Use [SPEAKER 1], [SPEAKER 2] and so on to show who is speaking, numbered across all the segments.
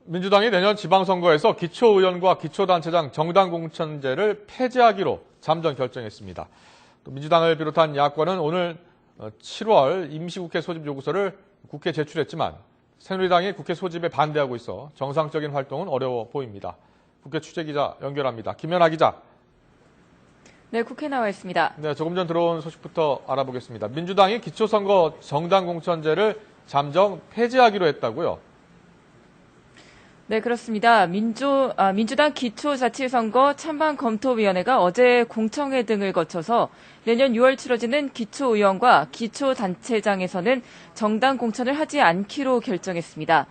[SPEAKER 1] 민주당이 내년 지방선거에서 기초의원과 기초단체장 정당공천제를 폐지하기로 잠정 결정했습니다. 또 민주당을 비롯한 야권은 오늘 7월 임시국회 소집 요구서를 국회에 제출했지만 새누리당이 국회 소집에 반대하고 있어 정상적인 활동은 어려워 보입니다. 국회 취재기자 연결합니다. 김연아 기자.
[SPEAKER 2] 네, 국회 나와 있습니다.
[SPEAKER 1] 네, 조금 전 들어온 소식부터 알아보겠습니다. 민주당이 기초선거 정당공천제를 잠정 폐지하기로 했다고요?
[SPEAKER 2] 네, 그렇습니다. 민주당 기초자치선거 찬반검토위원회가 어제 공청회 등을 거쳐서 내년 6월 치러지는 기초의원과 기초단체장에서는 정당 공천을 하지 않기로 결정했습니다.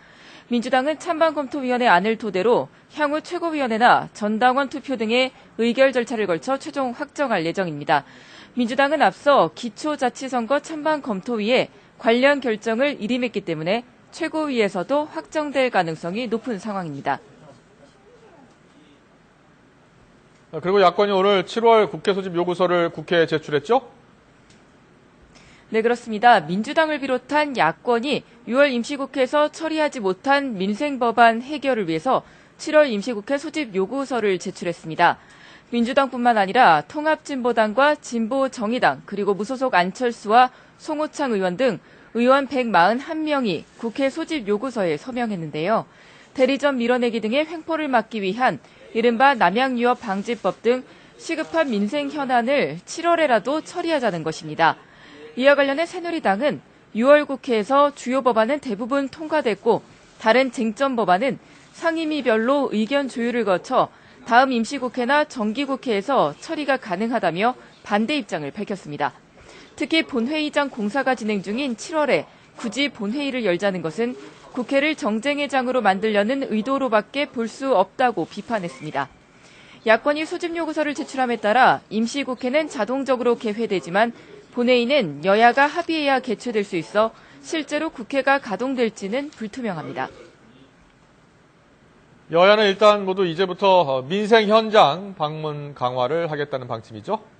[SPEAKER 2] 민주당은 찬반검토위원회 안을 토대로 향후 최고위원회나 전당원 투표 등의 의결 절차를 걸쳐 최종 확정할 예정입니다. 민주당은 앞서 기초자치선거 찬반검토위에 관련 결정을 일임했기 때문에 최고위에서도 확정될 가능성이 높은 상황입니다.
[SPEAKER 1] 그리고 야권이 오늘 7월 국회 소집 요구서를 국회에 제출했죠?
[SPEAKER 2] 네, 그렇습니다. 민주당을 비롯한 야권이 6월 임시국회에서 처리하지 못한 민생법안 해결을 위해서 7월 임시국회 소집 요구서를 제출했습니다. 민주당뿐만 아니라 통합진보당과 진보정의당 그리고 무소속 안철수와 송호창 의원 등 의원 141명이 국회 소집 요구서에 서명했는데요. 대리점 밀어내기 등의 횡포를 막기 위한 이른바 남양유업 방지법 등 시급한 민생 현안을 7월에라도 처리하자는 것입니다. 이와 관련해 새누리당은 6월 국회에서 주요 법안은 대부분 통과됐고 다른 쟁점 법안은 상임위별로 의견 조율을 거쳐 다음 임시국회나 정기국회에서 처리가 가능하다며 반대 입장을 밝혔습니다. 특히 본회의장 공사가 진행 중인 7월에 굳이 본회의를 열자는 것은 국회를 정쟁의 장으로 만들려는 의도로밖에 볼 수 없다고 비판했습니다. 야권이 소집 요구서를 제출함에 따라 임시국회는 자동적으로 개회되지만 본회의는 여야가 합의해야 개최될 수 있어 실제로 국회가 가동될지는 불투명합니다.
[SPEAKER 1] 여야는 일단 모두 이제부터 민생 현장 방문 강화를 하겠다는 방침이죠?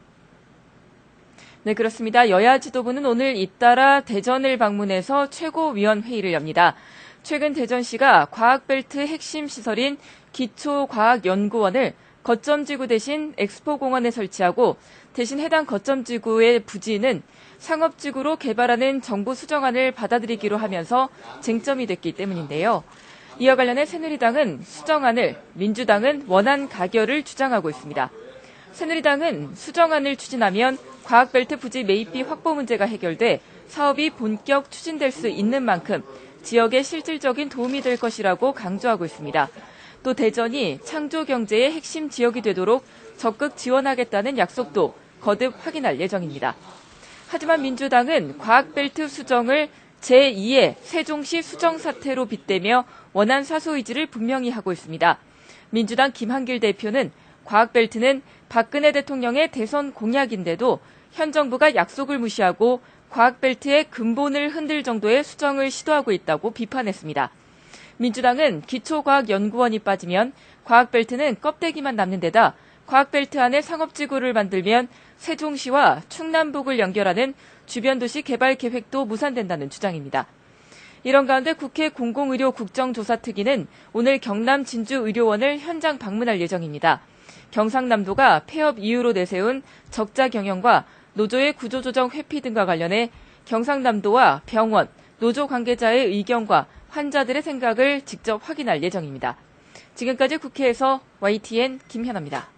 [SPEAKER 2] 네, 그렇습니다. 여야 지도부는 오늘 잇따라 대전을 방문해서 최고위원회의를 엽니다. 최근 대전시가 과학벨트 핵심 시설인 기초과학연구원을 거점지구 대신 엑스포공원에 설치하고 대신 해당 거점지구의 부지는 상업지구로 개발하는 정부 수정안을 받아들이기로 하면서 쟁점이 됐기 때문인데요. 이와 관련해 새누리당은 수정안을, 민주당은 원안 가결을 주장하고 있습니다. 새누리당은 수정안을 추진하면 과학벨트 부지 매입비 확보 문제가 해결돼 사업이 본격 추진될 수 있는 만큼 지역에 실질적인 도움이 될 것이라고 강조하고 있습니다. 또 대전이 창조 경제의 핵심 지역이 되도록 적극 지원하겠다는 약속도 거듭 확인할 예정입니다. 하지만 민주당은 과학벨트 수정을 제2의 세종시 수정 사태로 빗대며 원안 사수 의지를 분명히 하고 있습니다. 민주당 김한길 대표는 과학벨트는 박근혜 대통령의 대선 공약인데도 현 정부가 약속을 무시하고 과학벨트의 근본을 흔들 정도의 수정을 시도하고 있다고 비판했습니다. 민주당은 기초과학연구원이 빠지면 과학벨트는 껍데기만 남는 데다 과학벨트 안에 상업지구를 만들면 세종시와 충남북을 연결하는 주변도시 개발 계획도 무산된다는 주장입니다. 이런 가운데 국회 공공의료 국정조사특위는 오늘 경남 진주의료원을 현장 방문할 예정입니다. 경상남도가 폐업 이유로 내세운 적자 경영과 노조의 구조조정 회피 등과 관련해 경상남도와 병원, 노조 관계자의 의견과 환자들의 생각을 직접 확인할 예정입니다. 지금까지 국회에서 YTN 김현아입니다.